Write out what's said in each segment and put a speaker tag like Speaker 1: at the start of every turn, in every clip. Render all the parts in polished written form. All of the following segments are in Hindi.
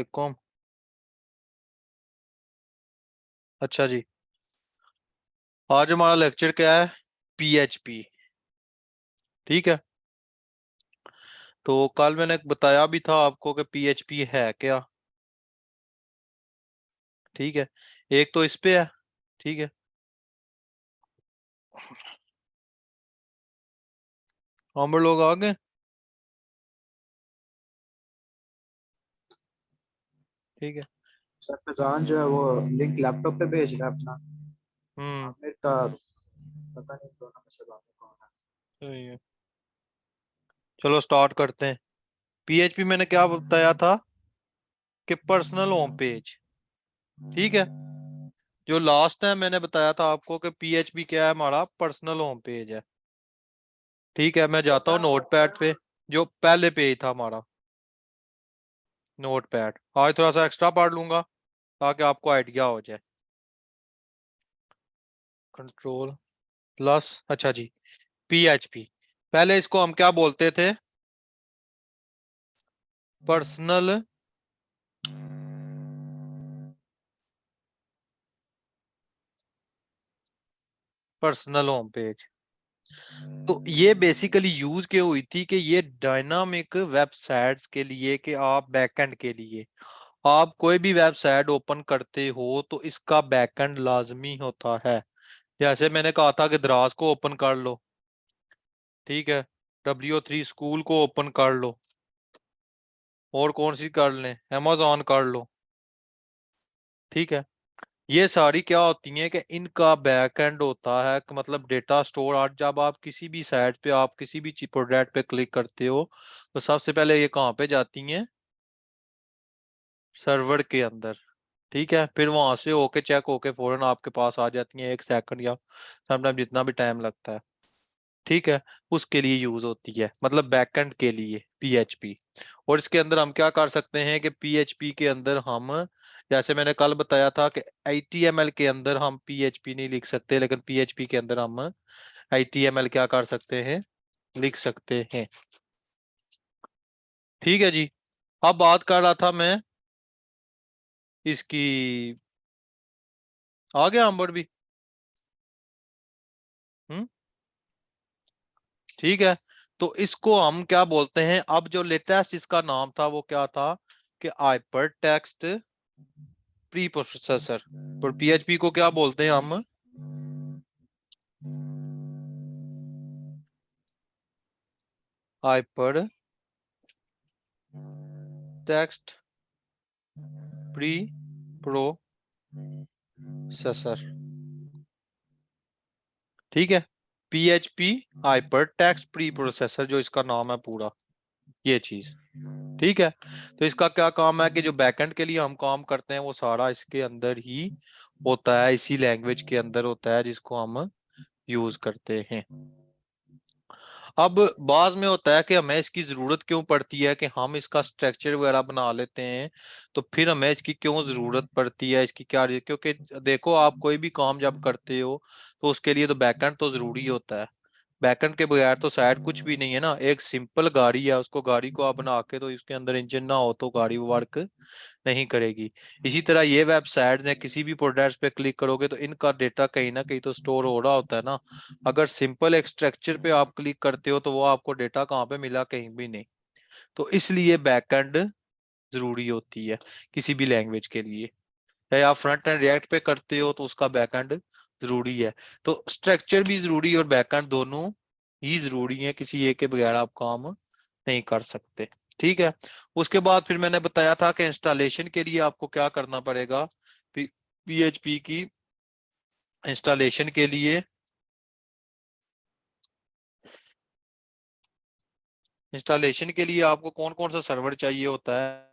Speaker 1: वालेकुम। अच्छा जी, आज हमारा लेक्चर क्या है? पीएचपी। ठीक है। तो कल मैंने बताया भी था आपको कि पीएचपी है क्या। ठीक है। एक तो इस पे है। ठीक है। हम लोग आ गए। ठीक है।
Speaker 2: सर फैजान जो है वो लिंक लैपटॉप पे भेज रहा है अपना।
Speaker 1: हम्म।
Speaker 2: आमिर का पता नहीं दोनों में से बात कौन है।
Speaker 1: सही है। चलो स्टार्ट करते हैं। पीएचपी मैंने क्या बताया था कि पर्सनल होम पेज। ठीक है। जो लास्ट टाइम मैंने बताया था आपको कि पीएचपी क्या है, हमारा पर्सनल होम पेज है। ठीक है, मैं जाता हूँ नोटपैड पे। जो पहले पेज था हमारा नोटपैड, आज थोड़ा सा एक्स्ट्रा पढ़ लूंगा ताकि आपको आइडिया हो जाए। कंट्रोल प्लस, अच्छा जी, पीएचपी। पहले इसको हम क्या बोलते थे? Personal personal home page. तो ये बेसिकली यूज क्यों हुई थी कि ये डायनामिक वेबसाइट्स के लिए, कि आप बैकएंड के लिए आप कोई भी वेबसाइट ओपन करते हो तो इसका बैकएंड लाजमी होता है। जैसे मैंने कहा था कि दराज को ओपन कर लो। ठीक है। W3 स्कूल को ओपन कर लो। और कौन सी कर लें? Amazon कर लो। ठीक है। ये सारी क्या होती हैं कि इनका बैकएंड होता है, कि मतलब डेटा स्टोर। आज जब आप किसी भी साइट पे, आप किसी भी प्रोडक्ट पे क्लिक करते हो तो सबसे पहले ये कहाँ पे जाती हैं? सर्वर के अंदर। ठीक है। फिर वहां से होके चेक होके फौरन आपके पास आ जाती हैं, 1 सेकंड या समटाइम जितना भी टाइम लगता है। ठीक है। उसके लिए यूज होती है, मतलब बैकएंड के लिए पीएचपी। और इसके अंदर हम क्या कर सकते हैं कि पीएचपी के अंदर हम, जैसे मैंने कल बताया था कि आईटीएमएल के अंदर हम पीएचपी नहीं लिख सकते, लेकिन पीएचपी के अंदर हम आईटीएमएल क्या कर सकते हैं? लिख सकते हैं। ठीक है जी। अब बात कर रहा था मैं इसकी। आ गया अंबर भी। हम्म। ठीक है। तो इसको हम क्या बोलते हैं? अब जो लेटेस्ट इसका नाम था वो क्या था? कि हाइपर टेक्स्ट प्री प्रोसेसर। और पीएचपी को क्या बोलते हैं हम? Hyper text pre processor. ठीक है। PHP hyper text pre processor, जो इसका नाम है पूरा, ये चीज। ठीक है। तो इसका क्या काम है कि जो बैकएंड के लिए हम काम करते हैं वो सारा इसके अंदर ही होता है, इसी लैंग्वेज के अंदर होता है जिसको हम यूज करते हैं। अब बाद में होता है कि हमें इसकी जरूरत क्यों पड़ती है, कि हम इसका स्ट्रक्चर वगैरह बना लेते हैं। तो फिर हमें इसकी क्यों जरूरत पड़ती है, इसकी क्या? क्योंकि देखो, आप कोई भी काम जब करते हो तो उसके लिए तो बैकएंड तो जरूरी होता है। बैकएंड के बगैर तो शायद कुछ भी नहीं है ना। एक सिंपल गाड़ी है, उसको गाड़ी को आप बना के, तो इसके अंदर इंजन ना हो तो गाड़ी वर्क नहीं करेगी। इसी तरह ये वेबसाइट ने, किसी भी प्रोडक्ट्स पे क्लिक करोगे तो इनका डेटा कहीं ना कहीं तो स्टोर हो रहा होता है ना। अगर सिंपल एक स्ट्रक्चर पे आप क्लिक करते हो तो वो आपको डेटा कहाँ पे मिला? कहीं भी नहीं। तो इसलिए बैकएंड जरूरी होती है किसी भी लैंग्वेज के लिए। चाहे आप फ्रंट एंड रिएक्ट पे करते हो तो उसका बैकएंड जरूरी है। तो स्ट्रक्चर भी जरूरी है और बैकएंड दोनों ही जरूरी है, किसी एक के बगैर आप काम नहीं कर सकते। ठीक है। उसके बाद फिर मैंने बताया था कि इंस्टॉलेशन के लिए आपको क्या करना पड़ेगा? पीएचपी की इंस्टॉलेशन के लिए, आपको कौन कौन सा सर्वर चाहिए होता है?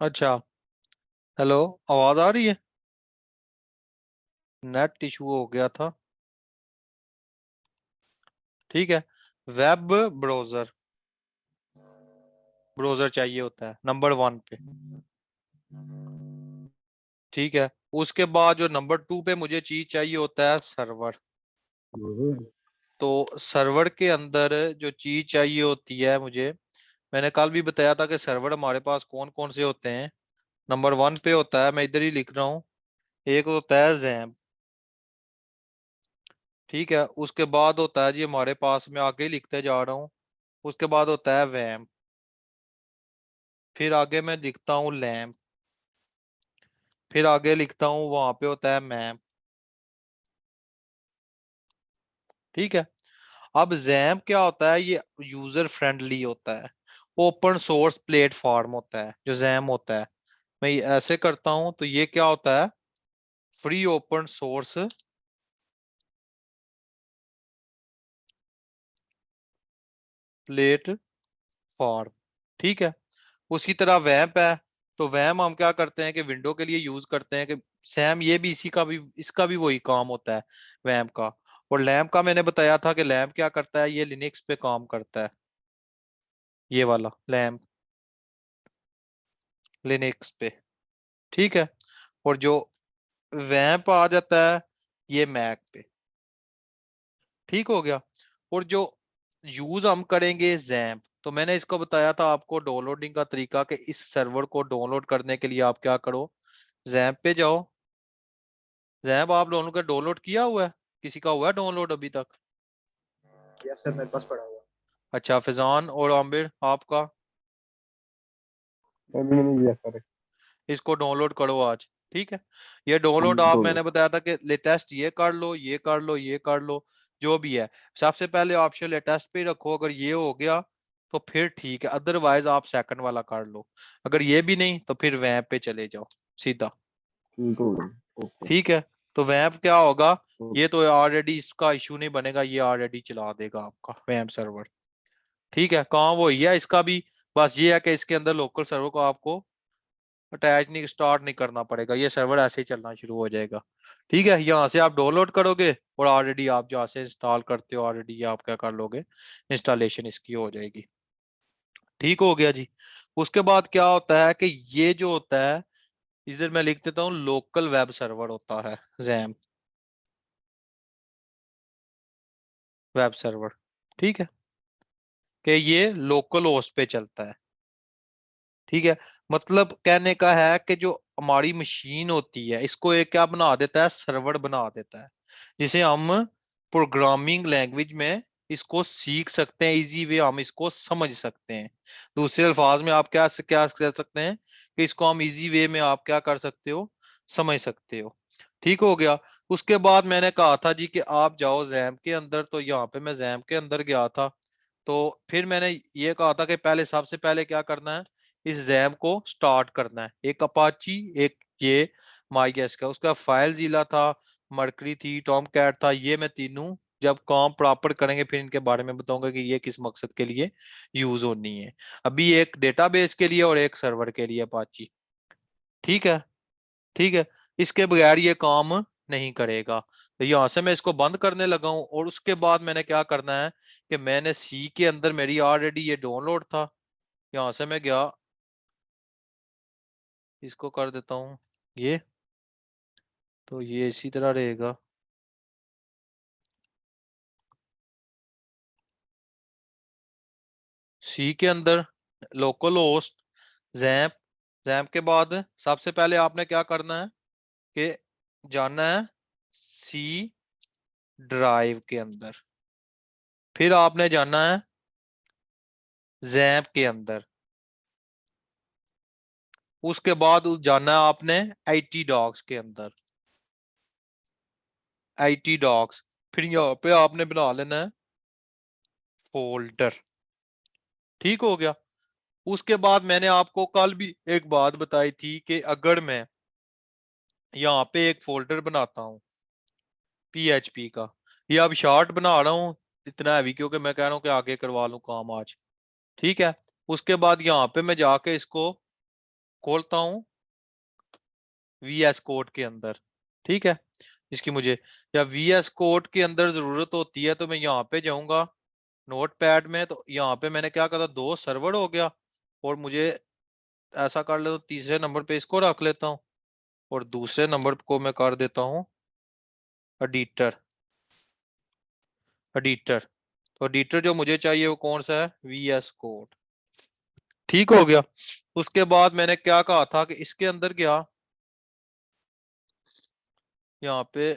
Speaker 1: अच्छा। हेलो, आवाज आ रही है? नेट इशू हो गया था। ठीक है। वेब ब्राउजर, चाहिए होता है नंबर 1 पे। ठीक है। उसके बाद जो नंबर 2 पे मुझे चीज चाहिए होता है, सर्वर। तो सर्वर के अंदर जो चीज चाहिए होती है मुझे, मैंने कल भी बताया था कि सर्वर हमारे पास कौन कौन से होते हैं। नंबर 1 पे होता है, मैं इधर ही लिख रहा हूँ, एक होता है जैम्प। ठीक है, उसके बाद होता है जी हमारे पास, में आगे लिखते जा रहा हूँ, उसके बाद होता है वैम्प, फिर आगे मैं लिखता हूँ लैम्प, फिर आगे लिखता हूँ वहां पे होता है मैप। ठीक है, अब जैम्प क्या होता है, ये यूजर फ्रेंडली होता है, ओपन सोर्स प्लेटफॉर्म होता है जो जैम होता है। मैं ये ऐसे करता हूं तो ये क्या होता है, फ्री ओपन सोर्स प्लेटफॉर्म। ठीक है, उसी तरह वैम्प है, तो वैम हम क्या करते हैं कि विंडो के लिए यूज करते हैं कि सैम, ये भी इसी का भी, इसका भी वही काम होता है वैम का। और लैम्प का मैंने बताया था कि लैम्प क्या करता है, ये लिनक्स पे काम करता है, ये वाला लैम्प लिनक्स पे। ठीक है, और जो वैम्प आ जाता है ये मैक पे। ठीक हो गया। और जो यूज हम करेंगे जैम्प, तो मैंने इसको बताया था आपको डाउनलोडिंग का तरीका, कि इस सर्वर को डाउनलोड करने के लिए आप क्या करो, जैम्प पे जाओ। जैम्प आप दोनों का डाउनलोड किया हुआ है, किसी का हुआ है डाउनलोड अभी तक?
Speaker 2: यस सर, मेरे पास पड़ा हुआ
Speaker 1: अच्छा, फिजान और आमिर आपका?
Speaker 3: अभी नहीं दिया सर।
Speaker 1: इसको डाउनलोड करो आज। ठीक है, ये डाउनलोड आप,
Speaker 3: दो
Speaker 1: मैंने बताया था कि लेटेस्ट ये कर लो, ये कर लो, ये कर लो, जो भी है। सबसे पहले ऑप्शन लेटेस्ट पे ही रखो, अगर ये हो गया तो फिर ठीक है, अदरवाइज आप सेकंड वाला कर लो। अगर ये भी नहीं तो फिर वैप पे चले जाओ सीधा।
Speaker 3: दो ओके।
Speaker 1: ठीक है, तो वैप क्या होगा, ये तो ऑलरेडी इसका इशू नहीं बनेगा, ये ऑलरेडी चला देगा आपका वैप सर्वर। ठीक है, काम वो ही है इसका भी, बस ये है कि इसके अंदर लोकल सर्वर को आपको अटैच नहीं, स्टार्ट नहीं करना पड़ेगा, ये सर्वर ऐसे ही चलना शुरू हो जाएगा। ठीक है, यहाँ से आप डाउनलोड करोगे और ऑलरेडी आप जहाँ से इंस्टॉल करते हो ऑलरेडी आप क्या कर लोगे, इंस्टॉलेशन इसकी हो जाएगी। ठीक हो गया जी। उसके बाद क्या होता है कि ये जो होता है, इधर मैं लिख देता हूँ लोकल वेब सर्वर होता है जैम वेब सर्वर। ठीक है, कि ये लोकल होस्ट पे चलता है। ठीक है, मतलब कहने का है कि जो हमारी मशीन होती है इसको एक क्या बना देता है, सर्वर बना देता है, जिसे हम प्रोग्रामिंग लैंग्वेज में इसको सीख सकते हैं, इजी वे हम इसको समझ सकते हैं। दूसरे अल्फाज में आप क्या कह सकते हैं कि इसको हम इजी वे में आप क्या कर सकते हो, समझ सकते हो। ठीक हो गया। उसके बाद मैंने कहा था जी कि आप जाओ जैम के अंदर, तो यहाँ पे मैं जैम के अंदर गया था। तो फिर मैंने ये कहा था कि पहले, सबसे पहले क्या करना है, इस जैम को स्टार्ट करना है। एक अपाची, एक ये माईगेस का, उसका फाइल जिला था, मरकरी थी, टॉम कैट था, ये मैं तीनों जब काम प्रॉपर करेंगे फिर इनके बारे में बताऊंगा कि ये किस मकसद के लिए यूज होनी है। अभी एक डेटाबेस के लिए और एक सर्वर के लिए अपाची। ठीक है, ठीक है, इसके बगैर ये काम नहीं करेगा। तो यहां से मैं इसको बंद करने लगा हूं, और उसके बाद मैंने क्या करना है कि मैंने सी के अंदर मेरी ऑलरेडी ये डाउनलोड था, यहां से मैं गया, इसको कर देता हूँ ये, तो ये इसी तरह रहेगा। सी के अंदर लोकल होस्ट जैम्प, जैम्प के बाद सबसे पहले आपने क्या करना है कि जाना है सी ड्राइव के अंदर, फिर आपने जाना है जैम्प के अंदर, उसके बाद जाना है आपने आईटी डॉग्स के अंदर, आईटी डॉग्स, फिर यहाँ पे आपने बना लेना है फोल्डर। ठीक हो गया। उसके बाद मैंने आपको कल भी एक बात बताई थी कि अगर मैं यहाँ पे एक फोल्डर बनाता हूँ पीएचपी का, ये अब शॉर्ट बना रहा हूँ इतना हैवी क्योंकि मैं कह रहा हूँ कि आगे करवा लूँ काम आज। ठीक है, उसके बाद यहाँ पे मैं जाके इसको खोलता हूँ वीएस कोड के अंदर। ठीक है, इसकी मुझे, या वीएस कोड के अंदर जरूरत होती है तो मैं यहाँ पे जाऊंगा नोट पैड में, तो यहाँ पे मैंने क्या कहा, दो सर्वर हो गया, और मुझे ऐसा कर ले तो तीसरे नंबर पे इसको रख लेता हूँ, और दूसरे नंबर को मैं कर देता हूँ एडिटर। एडिटर। तो एडिटर जो मुझे चाहिए वो कौन सा है, VS कोड। ठीक हो गया। उसके बाद मैंने क्या कहा था कि इसके अंदर गया, यहाँ पे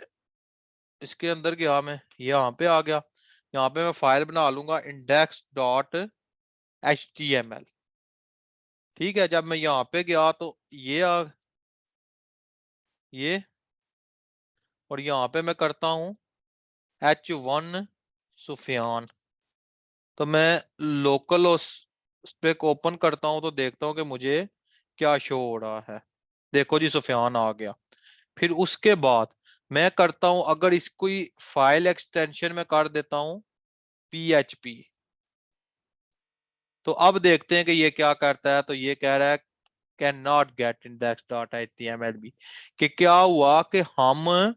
Speaker 1: इसके अंदर गया, मैं यहाँ पे आ गया, यहाँ पे मैं फाइल बना लूंगा index.html। ठीक है, जब मैं यहाँ पे गया तो ये और यहाँ पे मैं करता हूँ H1 सुफियान। तो मैं लोकल उस पे ओपन करता हूँ तो देखता हूँ कि मुझे क्या शो हो रहा है। देखो जी, सुफियान आ गया। फिर उसके बाद मैं करता हूं, अगर इसको फाइल एक्सटेंशन में कर देता हूं PHP, तो अब देखते हैं कि ये क्या करता है। तो ये कह रहा है कैन नॉट गेट index.html भी, कि क्या हुआ कि हम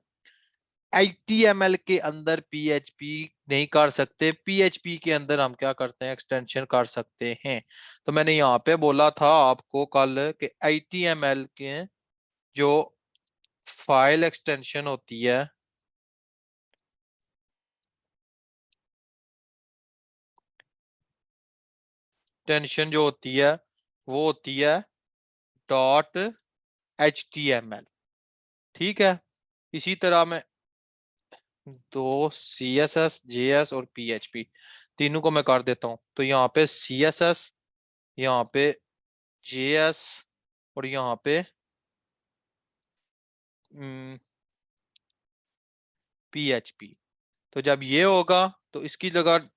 Speaker 1: HTML के अंदर PHP नहीं कर सकते, PHP के अंदर हम क्या करते हैं, एक्सटेंशन कर सकते हैं। तो मैंने यहाँ पे बोला था आपको कल कि HTML के जो फाइल एक्सटेंशन होती है, एक्सटेंशन जो होती है वो होती है .html। ठीक है, इसी तरह मैं दो CSS, JS और PHP तीनों को मैं कर देता हूं। तो यहाँ पे CSS, यहाँ पे JS और यहाँ पे PHP। तो जब ये होगा तो इसकी जगह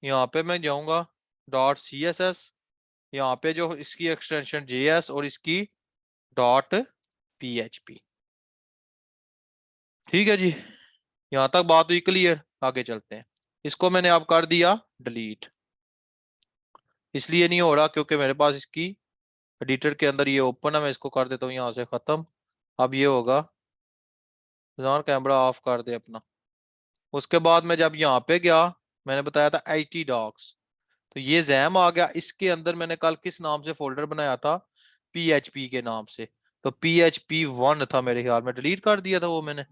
Speaker 1: यहाँ पे मैं जाऊंगा .css, यहाँ पे जो इसकी एक्सटेंशन JS और इसकी .php। ठीक है जी, यहां तक बात हुई क्लियर। आगे चलते हैं। इसको मैंने अब कर दिया डिलीट, इसलिए नहीं हो रहा क्योंकि मेरे पास इसकी एडिटर के अंदर ये ओपन है। मैं इसको कर देता हूँ यहाँ से खत्म। अब ये होगा, कैमरा ऑफ कर दे अपना। उसके बाद मैं जब यहाँ पे गया, मैंने बताया था IT डॉक्स, तो ये जैम आ गया। इसके अंदर मैंने कल किस नाम से फोल्डर बनाया था, PHP के नाम से। तो PHP 1 था मेरे ख्याल में, डिलीट कर दिया था वो मैंने।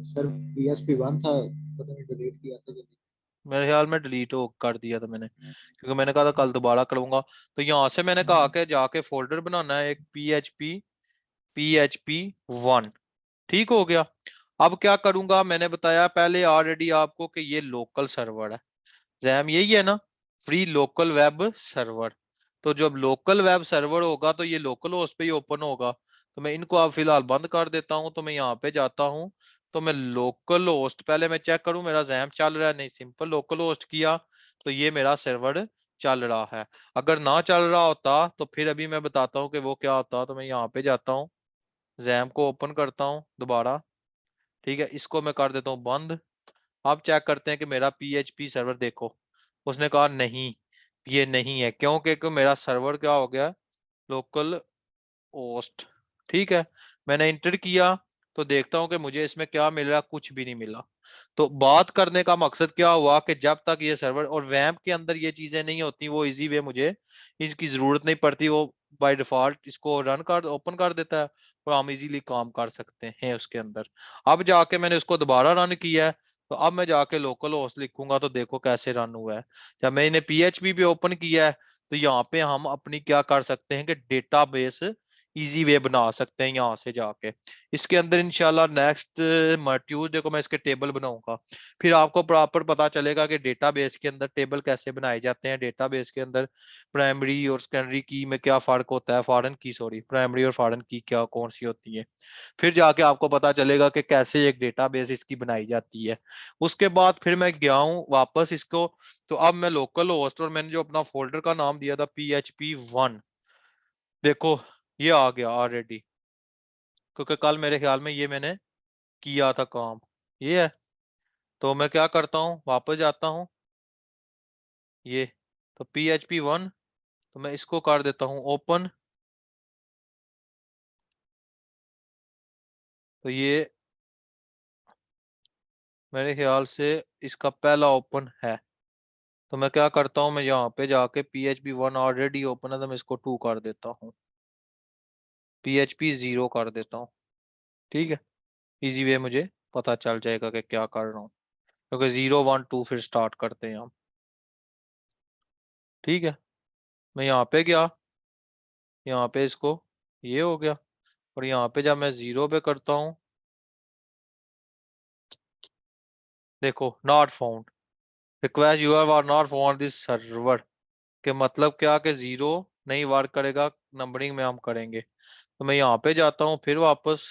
Speaker 2: सर PSP 1 था, पता नहीं डिलीट किया था जल्दी।
Speaker 1: मेरे ख्याल में डिलीट हो कर दिया था मैंने, क्योंकि मैंने कहा था कल दोबारा करूंगा। तो यहाँ से मैंने कहा कि जाके फोल्डर बनाना है एक PHP 1। ठीक हो गया। अब क्या करूंगा, मैंने बताया पहले ऑलरेडी आपको कि ये लोकल सर्वर है, जैम यही है ना, फ्री लोकल वेब सर्वर। तो जब लोकल वेब सर्वर होगा तो ये लोकल होस्ट पे ही ओपन होगा। तो मैं इनको अब फिलहाल बंद कर देता हूं। तो मैं यहाँ पे जाता हूं, तो मैं लोकल होस्ट पहले मैं चेक करूं मेरा जैम चल रहा है, नहीं, सिंपल लोकल होस्ट किया तो ये मेरा सर्वर चल रहा है। अगर ना चल रहा होता तो फिर अभी मैं बताता हूँ कि वो क्या होता। तो मैं यहाँ पे जाता हूँ, जैम को ओपन करता हूँ दोबारा। ठीक है, इसको मैं कर देता हूँ बंद। अब चेक करते हैं कि मेरा PHP सर्वर, देखो उसने कहा नहीं, ये नहीं है। क्यों? क्योंकि मेरा सर्वर क्या हो गया, लोकल होस्ट। ठीक है, मैंने इंटर किया तो देखता हूं कि मुझे इसमें क्या मिल रहा, कुछ भी नहीं मिला। तो बात करने का मकसद क्या हुआ कि जब तक ये सर्वर और वैम्प के अंदर ये चीजें नहीं होती, वो इजी वे मुझे इसकी जरूरत नहीं पड़ती, वो बाय डिफॉल्ट इसको रन कर ओपन कर देता है और हम इजीली काम कर सकते हैं उसके अंदर। अब जाके मैंने उसको दोबारा रन किया है, तो अब मैं जाके लोकल होस्ट लिखूंगा तो देखो कैसे रन हुआ है। जब मैंने PHP भी ओपन किया है तो यहाँ पे हम अपनी क्या कर सकते हैं कि डेटाबेस इजी वे बना सकते हैं यहाँ से जाके। इसके अंदर इंशाल्लाह नेक्स्ट ट्यूसडे को मैं इसके टेबल बनाऊंगा, फिर आपको प्रॉपर पता चलेगा कि डेटाबेस के अंदर टेबल कैसे बनाए जाते हैं, डेटाबेस के अंदर प्राइमरी और सेकेंडरी की में क्या फर्क होता है, फॉरेन की, सॉरी, प्राइमरी और फॉरेन की क्या कौन सी होती है। फिर जाके आपको पता चलेगा कि कैसे एक डेटाबेस इसकी बनाई जाती है। उसके बाद फिर मैं गया हूँ वापस इसको, तो अब मैं लोकल होस्ट और मैंने जो अपना फोल्डर का नाम दिया था PHP 1, देखो ये आ गया ऑलरेडी, क्योंकि कल मेरे ख्याल में ये मैंने किया था काम, ये है। तो मैं क्या करता हूँ, वापस जाता हूँ ये, तो PHP 1, तो मैं इसको कर देता हूँ ओपन। तो ये मेरे ख्याल से इसका पहला ओपन है। तो मैं क्या करता हूँ, मैं यहाँ पे जाके PHP 1 ऑलरेडी ओपन है तो मैं इसको 2 कर देता हूँ, PHP 0 कर देता हूँ। ठीक है, इजी वे मुझे पता चल जाएगा कि क्या कर रहा हूँ, क्योंकि 0 1 2 फिर स्टार्ट करते हैं हम। ठीक है, मैं यहाँ पे गया, यहाँ पे इसको ये हो गया, और यहाँ पे जब मैं 0 पे करता हूँ, देखो not found, request URL are not found this server, के मतलब क्या कि 0 नहीं वर्क करेगा, नंबरिंग में हम करेंगे। तो मैं यहाँ पे जाता हूँ फिर वापस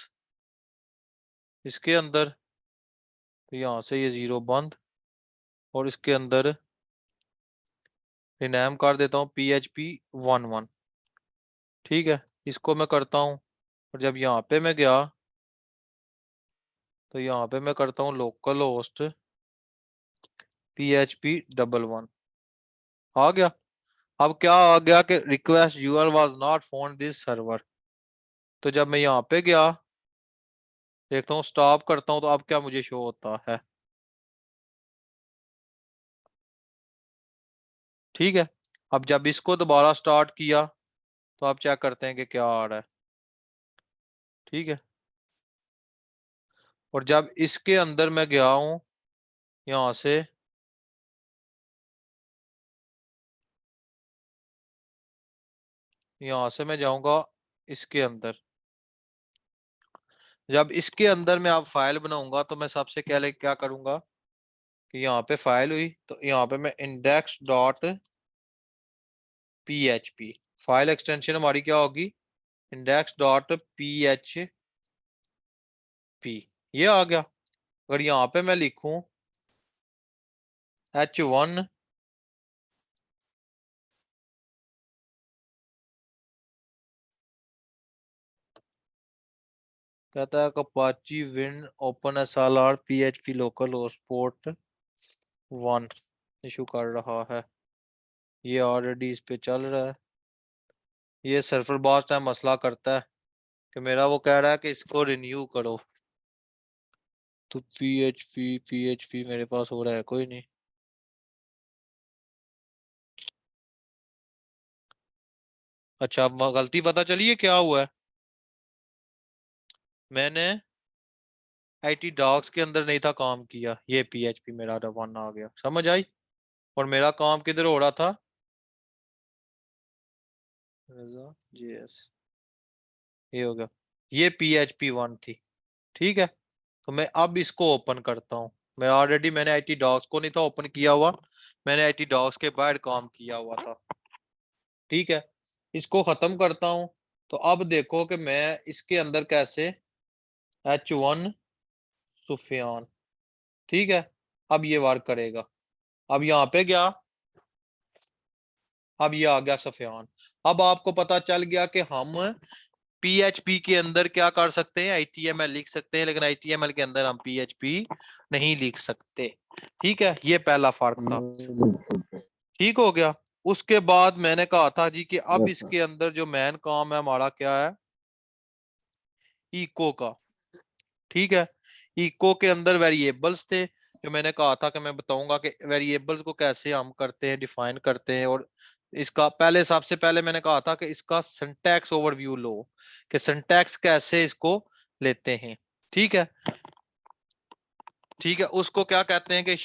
Speaker 1: इसके अंदर, तो यहाँ से ये 0 बंद, और इसके अंदर रिनेम कर देता हूँ PHP 11। ठीक है, इसको मैं करता हूँ, और जब यहाँ पे मैं गया तो यहाँ पे मैं करता हूँ लोकल होस्ट PHP 11, आ गया। अब क्या आ गया कि request URL was not found this server. तो जब मैं यहाँ पे गया, देखता हूँ स्टॉप करता हूँ, तो अब क्या मुझे शो होता है। ठीक है, अब जब इसको दोबारा स्टार्ट किया तो आप चेक करते हैं कि क्या आ रहा है। ठीक है, और जब इसके अंदर मैं गया हूं, यहां से मैं जाऊंगा इसके अंदर, जब इसके अंदर मैं अब फाइल बनाऊंगा तो मैं सबसे पहले क्या करूंगा कि यहाँ पे फाइल हुई, तो यहाँ पे मैं index dot PHP, file extension हमारी क्या होगी, इंडेक्स डॉट PHP, ये आ गया। अगर यहाँ पे मैं लिखूं H1, कहता है Apache wind open SLR PHP local host port 1 issue कर रहा है, ये ऑलरेडी इस पे चल रहा है। ये सर्वर बहुत टाइम मसला करता है कि मेरा वो कह रहा है कि इसको रिन्यू करो, तो PHP मेरे पास हो रहा है कोई नहीं। अच्छा, अब गलती पता चली है क्या हुआ है, मैंने IT डॉक्स के अंदर नहीं था काम किया, ये PHP मेरा वन आ गया, समझ आई। और मेरा काम किधर हो रहा था, JS, ये हो गया, ये PHP 1 थी। ठीक है, तो मैं अब इसको ओपन करता हूँ। मैंने IT डॉक्स को नहीं था ओपन किया हुआ, मैंने IT डॉक्स के बाहर काम किया हुआ था। ठीक है, इसको खत्म करता हूं, तो अब देखो कि मैं इसके अंदर कैसे H1 सुफियान, ठीक है, अब ये वर्क करेगा। अब यहाँ पे गया, अब ये आ गया सुफियान। अब आपको पता चल गया कि हम PHP के अंदर क्या कर सकते हैं, HTML लिख सकते हैं, लेकिन HTML के अंदर हम PHP नहीं लिख सकते। ठीक है, ये पहला फर्क था। ठीक हो गया। उसके बाद मैंने कहा था जी कि अब
Speaker 3: यस सर।
Speaker 1: इसके अंदर जो मेन काम है हमारा क्या है, इको का। ठीक है, इको के अंदर वेरिएबल्स थे, जो मैंने कहा था कि मैं बताऊंगा कि वेरिएबल्स को कैसे हम करते हैं, डिफाइन करते हैं। और इसका पहले, सबसे पहले मैंने कहा था कि इसका सिंटैक्स ओवरव्यू लो, कि सिंटैक्स कैसे इसको लेते हैं। ठीक है, ठीक है, उसको क्या कहते हैं कि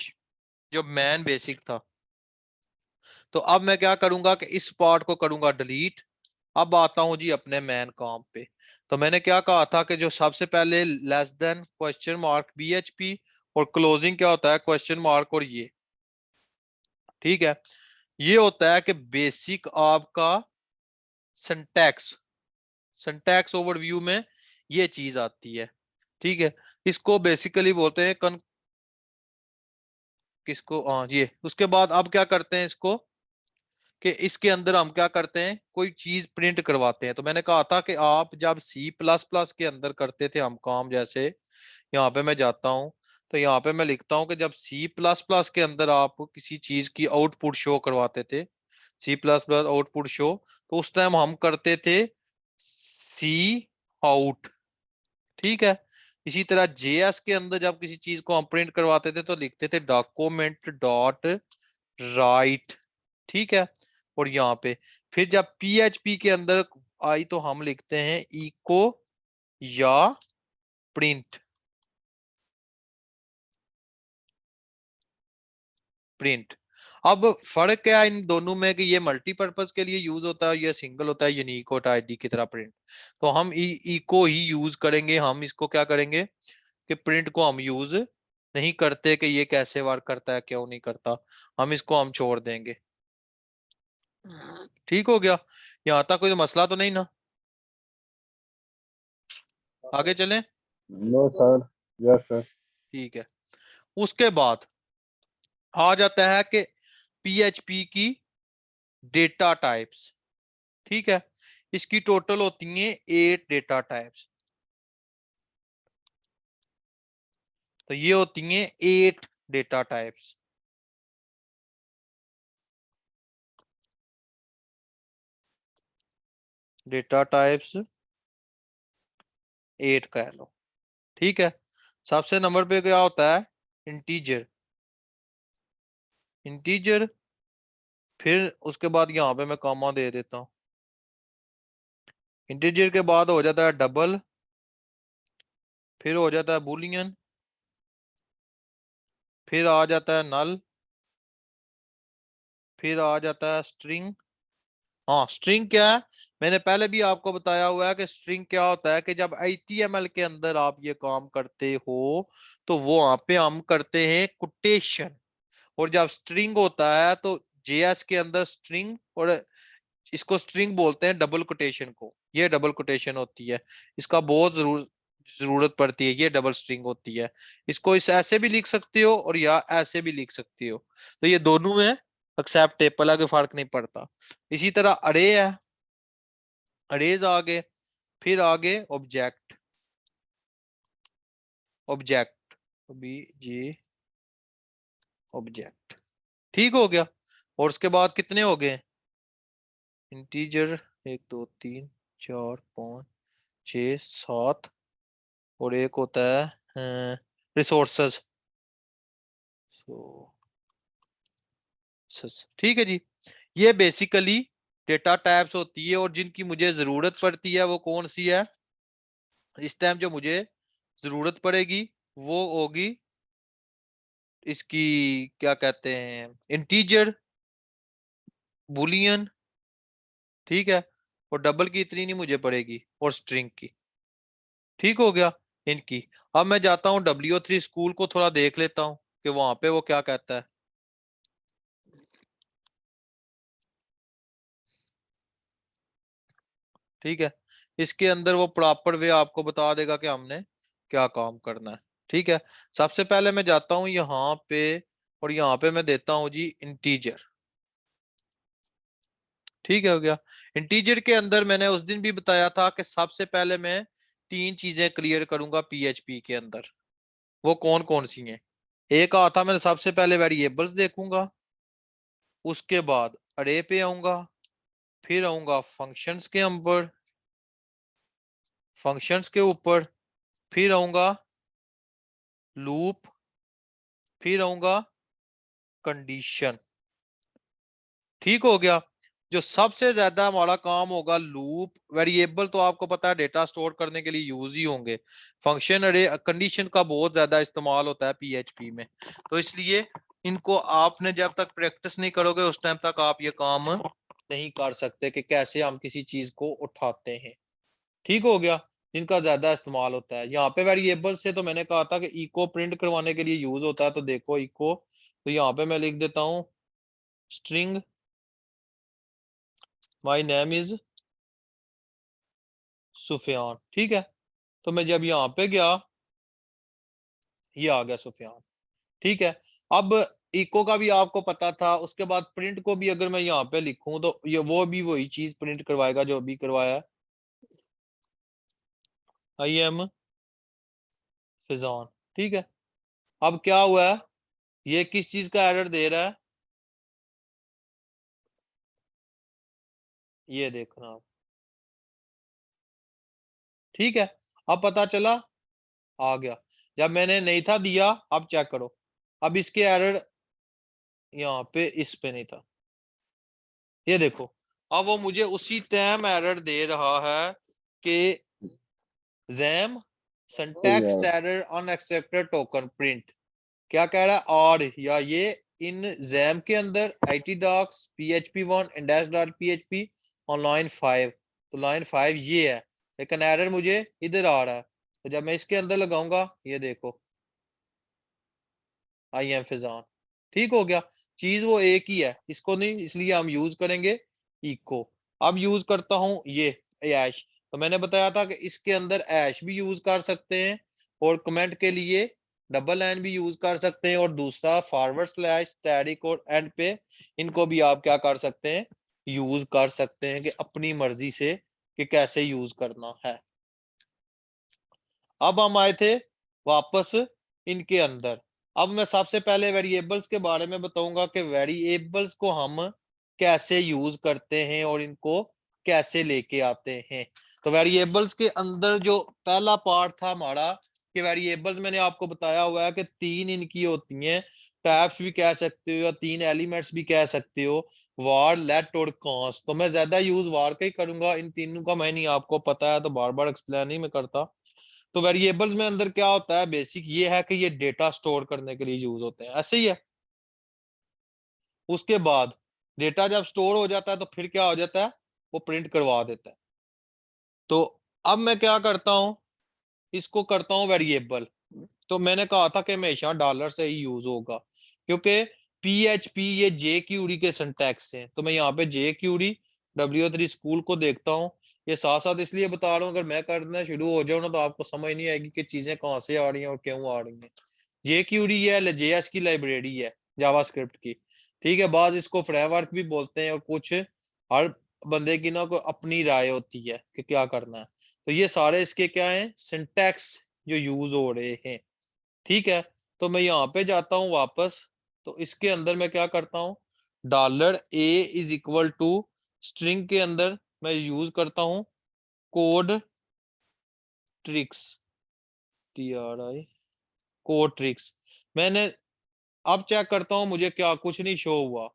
Speaker 1: जो मैन बेसिक था। तो अब मैं क्या करूंगा कि इस पार्ट को करूंगा डिलीट। अब आता हूं जी अपने मैन काम पे। तो मैंने क्या कहा था कि जो सबसे पहले less than question mark BHP, और क्लोजिंग क्या होता है, क्वेश्चन मार्क, और ये। ठीक है, ये होता है कि बेसिक आपका सिंटैक्स, सिंटैक्स ओवरव्यू में ये चीज आती है। ठीक है, इसको बेसिकली बोलते हैं किसको, हाँ ये। उसके बाद अब क्या करते हैं इसको, कि इसके अंदर हम क्या करते हैं, कोई चीज प्रिंट करवाते हैं। तो मैंने कहा था कि आप जब C++ के अंदर करते थे हम काम, जैसे यहाँ पे मैं जाता हूँ, तो यहाँ पे मैं लिखता हूँ कि जब C++ के अंदर आप किसी चीज की आउटपुट शो करवाते थे, C++ आउटपुट शो, तो उस टाइम हम करते थे सी आउट। ठीक है, इसी तरह JS के अंदर जब किसी चीज को हम प्रिंट करवाते थे तो लिखते थे डॉक्यूमेंट डॉट राइट। ठीक है, और यहाँ पे फिर जब PHP के अंदर आई तो हम लिखते हैं इको या प्रिंट। प्रिंट। अब फर्क क्या है इन दोनों में कि ये मल्टीपर्पज के लिए यूज होता है, ये सिंगल होता है यूनिक होता है आईडी की तरह प्रिंट। तो हम ई को ही यूज करेंगे, हम इसको क्या करेंगे कि प्रिंट को हम यूज नहीं करते कि ये कैसे वर्क करता है क्यों नहीं करता, हम इसको हम छोड़ देंगे। ठीक हो गया, यहाँ तक कोई मसला तो नहीं ना? आगे चलें?
Speaker 3: No sir, yes sir.
Speaker 1: ठीक है। उसके बाद आ जाता है कि पीएचपी की डेटा टाइप्स। ठीक है, इसकी टोटल होती हैं 8 डेटा टाइप्स। तो ये होती हैं 8 डेटा टाइप्स। डेटा टाइप्स 8 कह लो। ठीक है, सबसे नंबर पे क्या होता है? इंटीजर। इंटीजर, फिर उसके बाद यहां पे मैं कॉमा दे देता हूं। इंटीजर के बाद हो जाता है डबल, फिर हो जाता है बुलियन, फिर आ जाता है नल, फिर आ जाता है स्ट्रिंग। हाँ, स्ट्रिंग क्या है? मैंने पहले भी आपको बताया हुआ है कि स्ट्रिंग क्या होता है कि जब HTML के अंदर आप ये काम करते हो तो वो वहां पे हम करते हैं कोटेशन, और जब स्ट्रिंग होता है तो JS के अंदर स्ट्रिंग, और इसको स्ट्रिंग बोलते हैं डबल कोटेशन को। ये डबल कोटेशन होती है, इसका बहुत जरूरत पड़ती है, ये डबल स्ट्रिंग होती है। इसको इस ऐसे भी लिख सकते हो और या ऐसे भी लिख सकते हो, तो ये दोनों में एक्सेप्टेबल है, कोई फर्क नहीं पड़ता। इसी तरह अरे है, अरेज आगे, फिर आगे object, object B G object. ठीक हो गया। और उसके बाद कितने हो गए? इंटीजर 1 2 3 4 5 6 7, और एक होता है रिसोर्सेज। ठीक है जी, ये बेसिकली डेटा टाइप्स होती है, और जिनकी मुझे जरूरत पड़ती है वो कौन सी है? इस टाइम जो मुझे जरूरत पड़ेगी वो होगी इसकी, क्या कहते हैं, इंटीजर, बुलियन। ठीक है, और डबल की इतनी नहीं मुझे पड़ेगी, और स्ट्रिंग की। ठीक हो गया इनकी। अब मैं जाता हूँ W3 स्कूल को थोड़ा देख लेता हूँ कि वहां पे वो क्या कहता है। ठीक है, इसके अंदर वो प्रॉपर वे आपको बता देगा कि हमने क्या काम करना है। ठीक है, सबसे पहले मैं जाता हूं यहाँ पे, और यहाँ पे मैं देता हूं जी इंटीजर। ठीक है, हो गया। इंटीजर के अंदर मैंने उस दिन भी बताया था कि सबसे पहले मैं 3 चीजें क्लियर करूंगा पीएचपी के अंदर। वो कौन कौन सी हैं? एक आता, मैंने सबसे पहले वेरिएबल्स देखूंगा, उसके बाद अरे पे आऊंगा, फिर आऊंगा फंक्शंस के ऊपर, फंक्शंस के ऊपर फिर आऊंगा लूप, फिर आऊंगा कंडीशन। ठीक हो गया। जो सबसे ज्यादा हमारा काम होगा लूप, वेरिएबल तो आपको पता है डेटा स्टोर करने के लिए यूज ही होंगे। फंक्शन, अरे, कंडीशन का बहुत ज्यादा इस्तेमाल होता है पीएचपी में, तो इसलिए इनको आपने जब तक प्रैक्टिस नहीं करोगे उस टाइम तक आप ये काम नहीं कर सकते कि कैसे हम किसी चीज को उठाते हैं। ठीक हो गया, जिनका ज्यादा इस्तेमाल होता है। यहाँ पे वेरिएबल से तो मैंने कहा था कि इको प्रिंट करवाने के लिए यूज होता है, तो देखो इको, तो यहाँ पे मैं लिख देता हूँ string my name is Sufiyan. ठीक है, तो मैं जब यहाँ पे गया, ये आ गया सुफियान। ठीक है, अब इको का भी आपको पता था। उसके बाद प्रिंट को भी अगर मैं यहाँ पे लिखूं तो ये वो भी वही चीज प्रिंट करवाएगा जो अभी करवाया है, आई एम फिजान। ठीक है, अब क्या हुआ है, ये किस चीज का एरर दे रहा है, ये देखना आप। ठीक है, अब पता चला, आ गया। जब मैंने नहीं था दिया, अब चेक करो, अब इसके एरर यहाँ पे इस पे नहीं था, ये देखो। अब वो मुझे उसी टाइम एरर दे रहा है कि जैम सिंटैक्स
Speaker 3: यार
Speaker 1: एरर अनएक्सपेक्टेड टोकन प्रिंट। क्या कह रहा है? और या ये इन जैम के अंदर IT docs PHP1 index.php on line 5, तो लाइन 5 ये है, लेकिन एरर मुझे इधर आ रहा है। तो जब मैं इसके अंदर लगाऊंगा, ये देखो आई एम फिजान, ठीक हो गया। चीज वो एक ही है, इसको नहीं, इसलिए हम यूज करेंगे इको। अब यूज करता हूं ये ऐश, तो मैंने बताया था कि इसके अंदर ऐश भी यूज कर सकते हैं, और कमेंट के लिए डबल एन भी यूज कर सकते हैं, और दूसरा फॉरवर्ड स्लैश स्टैटिक और एंड पे, इनको भी आप क्या कर सकते हैं, यूज कर सकते हैं, कि अपनी मर्जी से कि कैसे यूज करना है। अब हम आए थे वापस इनके अंदर। अब मैं सबसे पहले वेरिएबल्स के बारे में बताऊंगा कि वेरिएबल्स को हम कैसे यूज करते हैं और इनको कैसे लेके आते हैं। तो वेरिएबल्स के अंदर जो पहला पार्ट था हमारा, कि वेरिएबल्स मैंने आपको बताया हुआ है कि 3 इनकी होती हैं, टैब्स भी कह सकते हो या 3 एलिमेंट्स भी कह सकते हो, वार, लेट और कॉन्स्ट। तो मैं ज्यादा यूज वार का ही करूंगा, इन तीनों का मैं नहीं, आपको पता है तो बार बार एक्सप्लेन नहीं मैं करता। तो वेरिएबल्स में अंदर क्या होता है, बेसिक ये है कि ये डेटा स्टोर करने के लिए यूज होते हैं, ऐसे ही है। उसके बाद डेटा जब स्टोर हो जाता है तो फिर क्या हो जाता है, वो प्रिंट करवा देता है। तो अब मैं क्या करता हूं, इसको करता हूं वेरिएबल। तो मैंने कहा था कि हमेशा डॉलर से ही यूज होगा, क्योंकि PHP ये jQuery के सिंटैक्स हैं। तो मैं यहाँ पे jQuery W3 स्कूल को देखता हूँ। ये साथ साथ इसलिए बता रहा हूँ, अगर मैं करना शुरू हो जाऊँ ना तो आपको समझ नहीं आएगी कि चीजें कहाँ से आ रही हैं और क्यों आ रही हैं। jQuery ये JS की लाइब्रेरी है, जावास्क्रिप्ट की, ठीक है। बाद इसको फ्रेमवर्क भी बोलते हैं, और कुछ हर बंदे की ना कोई अपनी राय होती है कि क्या करना है। तो ये सारे इसके क्या हैं, सिंटैक्स जो यूज हो रहे हैं, ठीक है। तो मैं यहाँ पे जाता हूँ वापस, तो इसके अंदर मैं क्या करता हूँ, $a = स्ट्रिंग के अंदर मैं यूज करता हूँ code tricks, TRI code tricks. मैंने अब चेक करता हूँ मुझे क्या कुछ नहीं शो हुआ।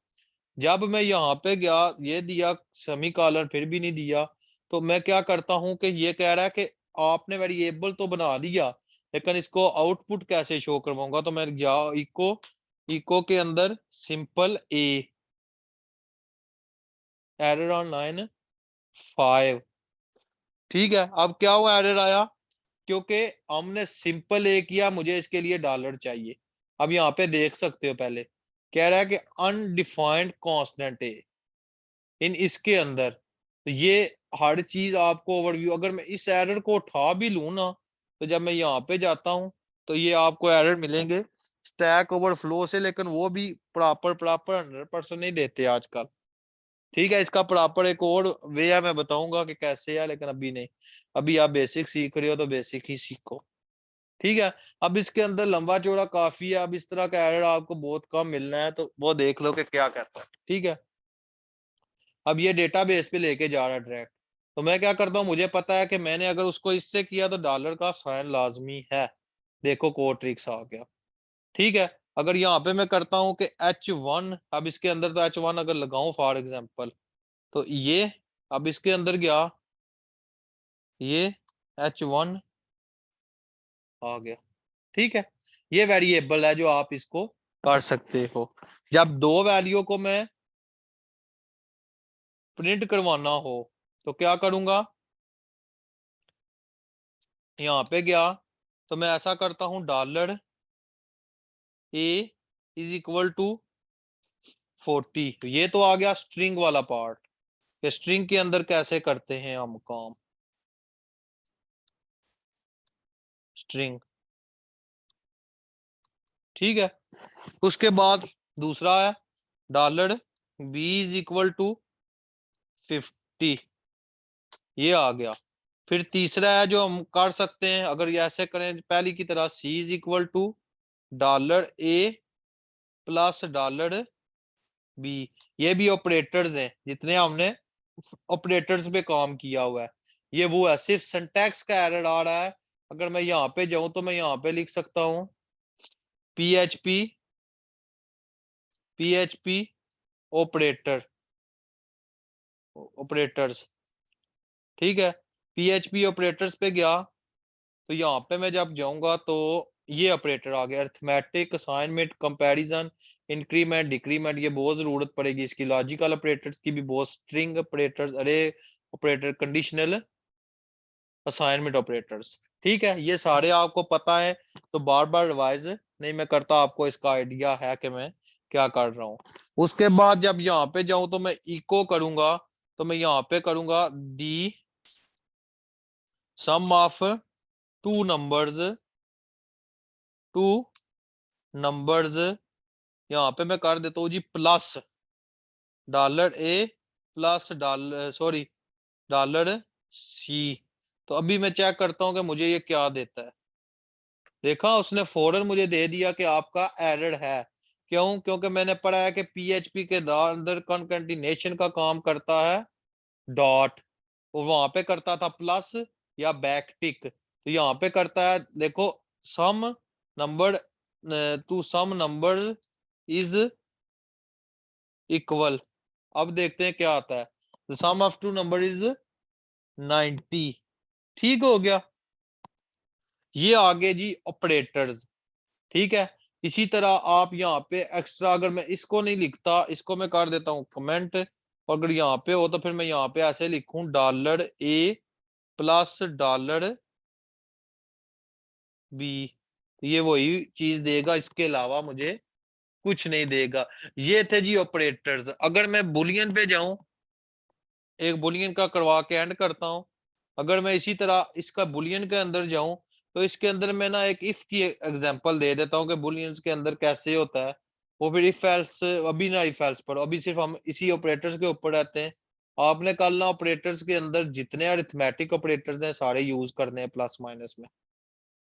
Speaker 1: जब मैं यहाँ पे गया, ये दिया सेमी कॉलन, फिर भी नहीं दिया। तो मैं क्या करता हूँ कि ये कह रहा है कि आपने वेरिएबल तो बना लिया, लेकिन इसको आउटपुट कैसे शो करवाऊंगा। तो मैं गया इको के अंदर simple A, error on line 5, ठीक है। अब क्या हुआ, एरर आया क्योंकि हमने सिंपल ए किया, मुझे इसके लिए डॉलर चाहिए। अब यहाँ पे देख सकते हो, पहले कह रहा है कि अनडिफाइंड कांस्टेंट ए इन इसके अंदर। तो ये हर चीज आपको ओवरव्यू, अगर मैं इस एरर को उठा भी लूं ना, तो जब मैं यहाँ पे जाता हूं तो ये आपको एरर मिलेंगे स्टैक ओवरफ्लो से, लेकिन वो भी प्रॉपर 100% नहीं देते आजकल, ठीक है। इसका प्रॉपर एक और वे है, मैं बताऊंगा कि कैसे है, लेकिन अभी नहीं। अभी आप बेसिक सीख रहे हो तो बेसिक ही सीखो, ठीक है। अब इसके अंदर लंबा चौड़ा काफी है। अब इस तरह का एरर आपको बहुत कम मिलना है, तो वो देख लो कि क्या कहता है, ठीक है। अब ये डेटाबेस पे लेके जा रहा है डायरेक्ट। तो मैं क्या करता हूँ, मुझे पता है कि मैंने अगर उसको इससे किया तो डॉलर का साइन लाजमी है। देखो कोड ट्रिक्स आ गया, ठीक है। अगर यहाँ पे मैं करता हूँ कि H1, अब इसके अंदर तो H1 अगर लगाऊं फॉर एग्जांपल, तो ये अब इसके अंदर गया, ये H1 आ गया, ठीक है। ये वेरिएबल है जो आप इसको कर सकते हो। जब दो वैल्यू को मैं प्रिंट करवाना हो तो क्या करूंगा, यहाँ पे गया तो मैं ऐसा करता हूं, $a = 40। ये तो आ गया स्ट्रिंग वाला पार्ट, कि स्ट्रिंग के अंदर कैसे करते हैं हम काम। स्ट्रिंग, ठीक है। उसके बाद दूसरा है $b = 50, ये आ गया। फिर तीसरा है जो हम कर सकते हैं, अगर ये ऐसे करें पहली की तरह, C = $a + $b। ये भी ऑपरेटर्स हैं, जितने हमने ऑपरेटर्स पे काम किया हुआ है। ये वो है, सिर्फ सिंटैक्स का एरर आ रहा है। अगर मैं यहाँ पे जाऊं तो मैं यहाँ पे लिख सकता हूँ PHP ऑपरेटर्स, ठीक है। PHP ऑपरेटर्स पे गया तो यहाँ पे मैं जब जाऊंगा तो ये ऑपरेटर आ गया, arithmetic, assignment, comparison, increment decrement, ये बहुत जरूरत पड़ेगी इसकी। लॉजिकल ऑपरेटर्स की भी बहुत, स्ट्रिंग ऑपरेटर्स, अरे ऑपरेटर, कंडीशनल असाइनमेंट ऑपरेटर्स। ठीक है, ये सारे आपको पता है, तो बार बार रिवाइज नहीं मैं करता, आपको इसका आइडिया है कि मैं क्या कर रहा हूँ। उसके बाद जब यहाँ पे जाऊं तो मैं इको करूंगा, तो मैं यहाँ पे करूंगा दी सम ऑफ टू नंबर्स, यहाँ पे मैं कर देता हूँ जी प्लस $A प्लस $C। तो अभी मैं चेक करता हूँ कि मुझे ये क्या देता है। देखा, उसने फौरन मुझे दे दिया कि आपका एरर है। क्यों? क्योंकि मैंने पढ़ा है कि पीएचपी के अंदर कॉन्केटिनेशन का काम करता है डॉट, वो वहां पे करता था प्लस या बैक टिक, तो यहाँ पे करता है देखो sum number to sum number is equal. अब देखते हैं क्या आता है। Sum of two number is 90। ठीक हो गया, ये आगे जी ऑपरेटर्स। ठीक है, इसी तरह आप यहाँ पे एक्स्ट्रा, अगर मैं इसको नहीं लिखता, इसको मैं कर देता हूँ कमेंट, और अगर यहाँ पे हो तो फिर मैं यहाँ पे ऐसे लिखूं $A प्लस $B, ये वही चीज देगा, इसके अलावा मुझे कुछ नहीं देगा। ये थे जी ऑपरेटर्स। अगर मैं बुलियन पे जाऊं, एक बुलियन का करवा के एंड करता हूं। अगर मैं इसी तरह इसका बुलियन के अंदर जाऊं, तो इसके अंदर मैं ना एक इफ की एग्जांपल दे देता हूं कि बुलियंस के अंदर कैसे होता है वो। फिर इफ एल्स, अभी ना इफ एल्स पर, अभी सिर्फ हम इसी ऑपरेटर्स के ऊपर रहते हैं। आपने कल ना ऑपरेटर्स के अंदर जितने अरिथमेटिक ऑपरेटर्स हैं सारे यूज करने हैं प्लस माइनस में।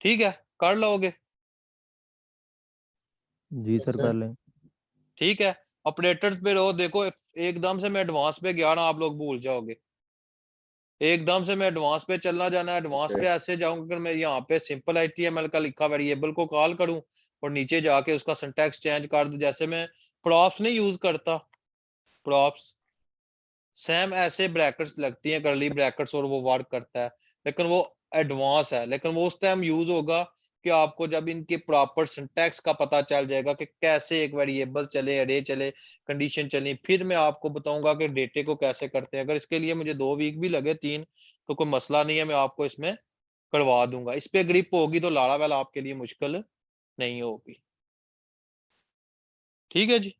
Speaker 1: ठीक है, कर लोगे?
Speaker 4: जी सर कर लें।
Speaker 1: ठीक है, ऑपरेटर्स पे रहो। देखो एकदम से मैं एडवांस पे गया ना, आप लोग भूल जाओगे। एकदम से मैं एडवांस पे चलना जाना, एडवांस पे ऐसे जाऊंगा। अगर मैं यहाँ पे सिंपल HTML का लिखा वेरिएबल को कॉल करूं और नीचे जाके उसका सिंटैक्स चेंज कर दूं, जैसे मैं प्रॉप्स नहीं यूज करता, प्रॉप्स सेम ऐसे ब्रैकेट्स लगती हैं, करली ब्रैकेट्स, और वो वर्क करता है, लेकिन वो एडवांस है। लेकिन वो उस टाइम यूज होगा कि आपको जब इनके प्रॉपर सिंटैक्स का पता चल जाएगा कि कैसे एक वेरिएबल चले, अरे चले, कंडीशन चली, फिर मैं आपको बताऊंगा कि डेटे को कैसे करते हैं। अगर इसके लिए मुझे 2 वीक भी लगे, 3, तो कोई मसला नहीं है, मैं आपको इसमें करवा दूंगा। इस पे ग्रिप होगी तो लाड़ा वाला आपके लिए मुश्किल नहीं होगी। ठीक है जी।